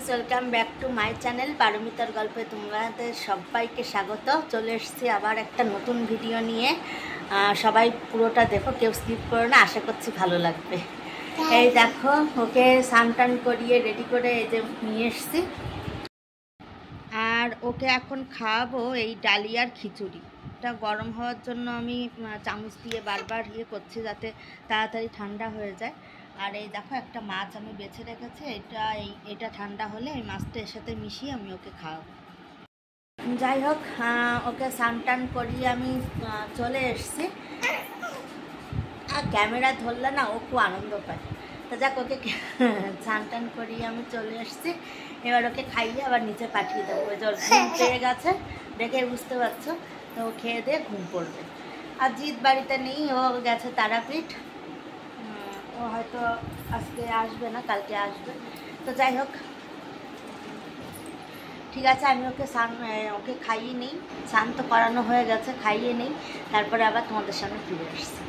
Friends welcome back to my channel पारमितार गल्पे तुम्हारे सबाइके स्वागत चले एसेছি আবার একটা নতুন ভিডিও নিয়ে সবাই পুরোটা দেখো কেউ স্কিপ করো না আশা করছি ভালো লাগবে। এই দেখো ওকে স্নান করিয়ে রেডি করে এই যে নিয়ে এসেছি আর ওকে এখন খাওয়াবো এই ডালিয়ার খিচুড়ি। এটা গরম হওয়ার জন্য আমি চামচ দিয়ে বারবার করছি যাতে তাড়াতাড়ি ঠান্ডা হয়ে যায়। আর এই দেখো একটা মাছ আমি বেছে রেখেছি, এটা ঠান্ডা হলে এই মাছটা এর সাথে মিশিয়ে আমি ওকে খাওয়াবো। যাই হোক ওকে স্নান করিয়ে আমি চলে এসেছি। আর ক্যামেরা ধরলে না ও খুব আনন্দ পায়। তো যাক ওকে স্নান করিয়ে আমি চলে এসেছি। এবার ওকে খাইয়ে আবার নিচে পাঠিয়ে দেবো। ওই জল ঘুম পেয়ে গেছে দেখে বুঝতে পারছো, তো ও খেয়ে দিয়ে ঘুম পড়বে। আর জিৎ বাড়িতে নেই, ও গেছে তারাপীঠ। ও হয়তো আজকে আসবে না, কালকে আসবে। তো যাই হোক ঠিক আছে, আমি ওকে খাইয়ে নেই। স্নান তো করানো হয়ে গেছে, খাইয়ে নেই, তারপরে আবার তোমাদের সামনে ফিরে আসছি।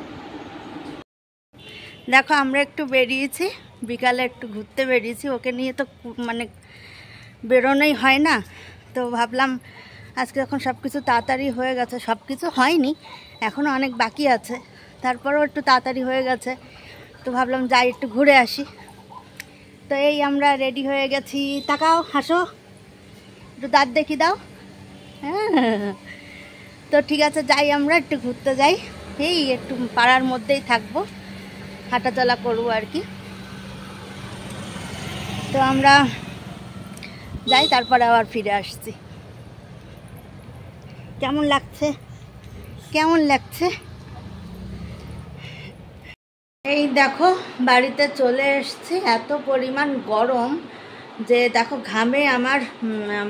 দেখো আমরা একটু বেরিয়েছি, বিকালে একটু ঘুরতে বেরিয়েছি। ওকে নিয়ে তো মানে বেরোনোই হয় না, তো ভাবলাম আজকে যখন সব কিছু তাড়াতাড়ি হয়ে গেছে, সব কিছু হয়নি এখনও অনেক বাকি আছে, তারপরেও একটু তাড়াতাড়ি হয়ে গেছে, তো ভাবলাম যাই একটু ঘুরে আসি। তো এই আমরা রেডি হয়ে গেছি। তাকাও, হাসো, একটু দাঁত দেখি দাও। হ্যাঁ, তো ঠিক আছে যাই, আমরা একটু ঘুরতে যাই। এই একটু পাড়ার মধ্যেই থাকবো, হাঁটাচলা করবো আর কি। তো আমরা যাই, তারপরে আবার ফিরে আসছি। কেমন লাগছে কেমন লাগছে? এই দেখো বাড়িতে চলে এসেছি। এত পরিমাণ গরম যে দেখো ঘামে আমার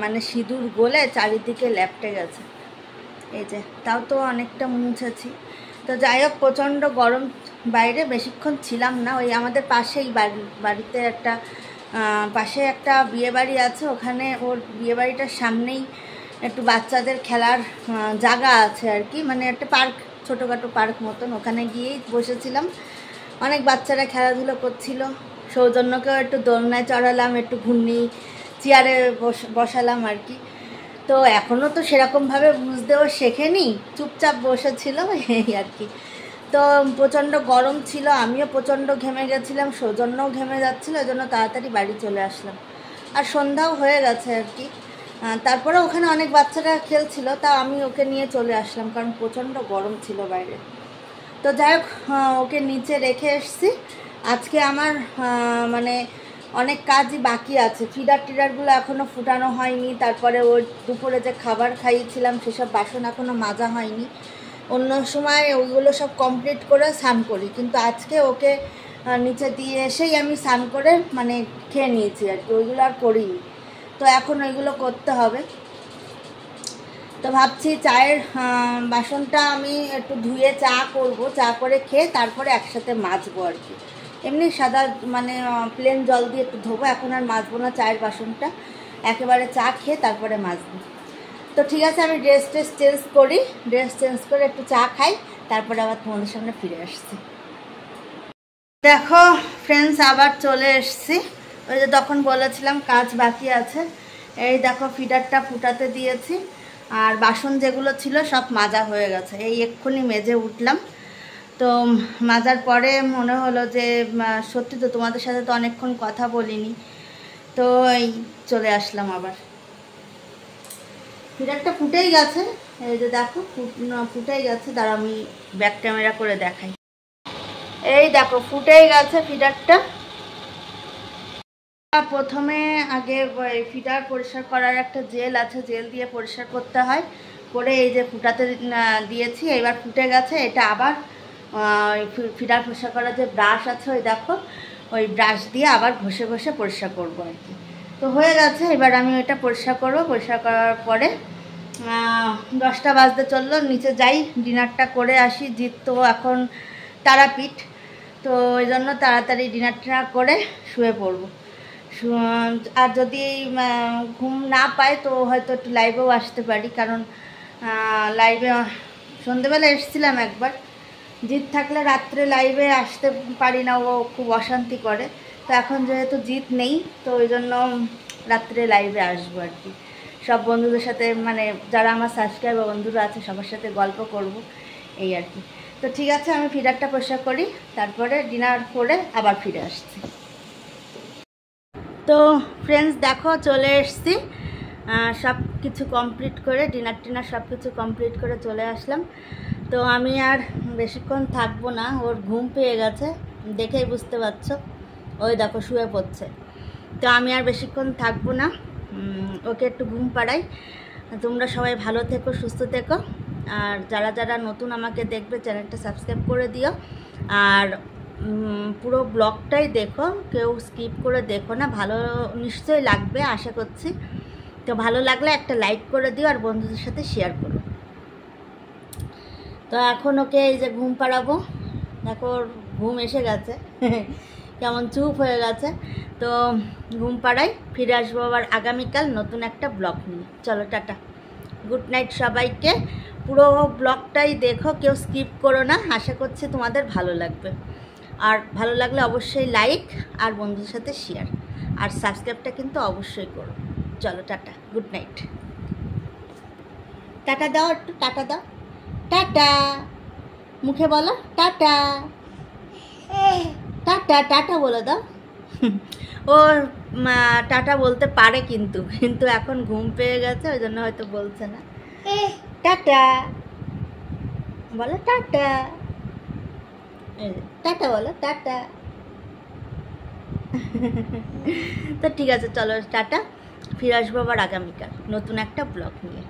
মানে সিঁদুর গলে চারিদিকে লেপটে গেছে। এই যে তাও তো অনেকটা মুছেছি। তো যাই হোক প্রচণ্ড গরম, বাইরে বেশিক্ষণ ছিলাম না। ওই আমাদের পাশেই বাড়িতে পাশে একটা বিয়েবাড়ি আছে, ওখানে ওর বিয়েবাড়িটার সামনেই একটু বাচ্চাদের খেলার জায়গা আছে আর কি, মানে একটা পার্ক, ছোটোখাটো পার্ক মতন। ওখানে গিয়েই বসেছিলাম, অনেক বাচ্চারা খেলাধুলো করছিল। সৌজন্যকেও একটু দোলনায় চড়ালাম, একটু ঘূর্ণি চেয়ারে বসালাম আর কি। তো এখনও তো সেরকমভাবে বুঝতেও শেখেনি, চুপচাপ বসেছিল এই আর কি। তো প্রচণ্ড গরম ছিল, আমিও প্রচণ্ড ঘেমে গেছিলাম, সৌজন্যও ঘেমে যাচ্ছিলো, ওই জন্য তাড়াতাড়ি বাড়ি চলে আসলাম। আর সন্ধ্যাও হয়ে গেছে আর কি। তারপরে ওখানে অনেক বাচ্চারা খেলছিল, তা আমি ওকে নিয়ে চলে আসলাম, কারণ প্রচণ্ড গরম ছিল বাইরে। তো যাই হোক ওকে নিচে রেখে এসেছি। আজকে আমার মানে অনেক কাজই বাকি আছে। ফিডারগুলো এখনও ফুটানো হয়নি, তারপরে ওর দুপুরে যে খাবার খাইয়েছিলাম সেসব বাসন এখনও মাজা হয়নি। অন্য সময় ওইগুলো সব কমপ্লিট করে স্নান করি, কিন্তু আজকে ওকে নিচে দিয়ে এসেই আমি স্নান করে মানে খেয়ে নিয়েছি আর কি, ওইগুলো আর করিনি। তো এখন ওইগুলো করতে হবে। তো ভাবছি চায়ের বাসনটা আমি একটু ধুয়ে চা করব, চা করে খেয়ে তারপরে একসাথে মাজবো আর কি। এমনি সাদা মানে প্লেন জল দিয়ে একটু ধোবো, এখন আর মাজবো না চায়ের বাসনটা, একেবারে চা খেয়ে তারপরে মাজবো। তো ঠিক আছে, আমি ড্রেস চেঞ্জ করি, ড্রেস চেঞ্জ করে একটু চা খাই, তারপরে আবার তোমাদের সামনে ফিরে আসছি। দেখো ফ্রেন্ডস আবার চলে এসছি। ওই যে তখন বলেছিলাম কাজ বাকি আছে। এই দেখো ফিডারটা ফুটাতে দিয়েছি, আর বাসন যেগুলো ছিল সব মাজা হয়ে গেছে। এই এক্ষুনি মেজে উঠলাম। তো মাজার পরে মনে হলো যে সত্যি তো তোমাদের সাথে তো অনেকক্ষণ কথা বলিনি, তো এই চলে আসলাম আবার। ফিডারটা ফুটেই গেছে, এই যে দেখো ফুটেই গেছে। দাঁড়া আমি ব্যাক ক্যামেরা করে দেখাই। এই দেখো ফুটেই গেছে ফিডারটা। প্রথমে আগে ফিডার পরিষ্কার করার একটা জেল আছে, জেল দিয়ে পরিষ্কার করতে হয়, করে এই যে ফুটাতে দিয়েছি, এবার ফুটে গেছে। এটা আবার ফিডার পরিষ্কার করার যে ব্রাশ আছে ওই দেখো, ওই ব্রাশ দিয়ে আবার ঘষে ঘষে পরিষ্কার করবো আর কি। তো হয়ে গেছে, এবার আমি ওইটা পরিষ্কার করবো। পরিষ্কার করার পরে 10টা বাজতে চললো, নিচে যাই ডিনারটা করে আসি। জিৎ তো এখন তারাপীঠ, তো ওই জন্য তাড়াতাড়ি ডিনারটা করে শুয়ে পড়বো। আর যদি ঘুম না পায় তো হয়তো একটু লাইভেও আসতে পারি, কারণ লাইভে সন্ধেবেলা এসেছিলাম একবার। জিৎ থাকলে রাত্রে লাইভে আসতে পারি না, ও খুব অশান্তি করে। তো এখন যেহেতু জিৎ নেই, তো ওই জন্য রাত্রে লাইভে আসবো আর কি। সব বন্ধুদের সাথে, মানে যারা আমার সাবস্ক্রাইবার বন্ধুরা আছে সবার সাথে গল্প করব, এই আর কি। তো ঠিক আছে, আমি ফিডারটা পরিষ্কার করি, তারপরে ডিনার করে আবার ফিরে আসছি। তো ফ্রেন্ডস দেখো, চলে এসছি, সব কিছু কমপ্লিট করে, ডিনার সব কিছু কমপ্লিট করে চলে আসলাম। তো আমি আর বেশিক্ষণ থাকবো না, ওর ঘুম পেয়ে গেছে, দেখেই বুঝতে পারছো, ওই দেখো শুয়ে পড়ছে। তো আমি আর বেশিক্ষণ থাকবো না, ওকে একটু ঘুম পাড়াই। তোমরা সবাই ভালো থেকো, সুস্থ থেকো, আর যারা যারা নতুন আমাকে দেখবে চ্যানেলটা সাবস্ক্রাইব করে দিও। আর পুরো ব্লগটাই দেখো, কেউ স্কিপ করে দেখো না, ভালো নিশ্চয়ই লাগবে আশা করছি। তো ভালো লাগলে একটা লাইক করে দিও আর বন্ধুদের সাথে শেয়ার করো। তো এখন ওকে এই যে ঘুম পাড়াবো, দেখো ওর ঘুম এসে গেছে, কেমন চুপ হয়ে গেছে। তো ঘুম পাড়াই, ফিরে আসবো আবার আগামীকাল নতুন একটা ব্লগ নিয়ে। চলো টাটা, গুড নাইট সবাইকে। পুরো ব্লগটাই দেখো, কেউ স্কিপ করো না, আশা করছি তোমাদের ভালো লাগবে। আর ভালো লাগলে অবশ্যই লাইক আর বন্ধুদের সাথে শেয়ার, আর সাবস্ক্রাইবটা কিন্তু অবশ্যই করো। চলো টাটা, গুড নাইট। টাটা দাও, একটু টাটা দাও, টাটা মুখে বলো, টাটা টাটা টাটা বলে দাও। ও টাটা বলতে পারে, কিন্তু এখন ঘুম পেয়ে গেছে, ওই জন্য হয়তো বলছে না। টাটা বলো, টাটা, টাটা বলো, টাটা। তো ঠিক আছে, চলো টাটা, ফিরে আসবো আবার আগামীকাল নতুন একটা ব্লগ নিয়ে।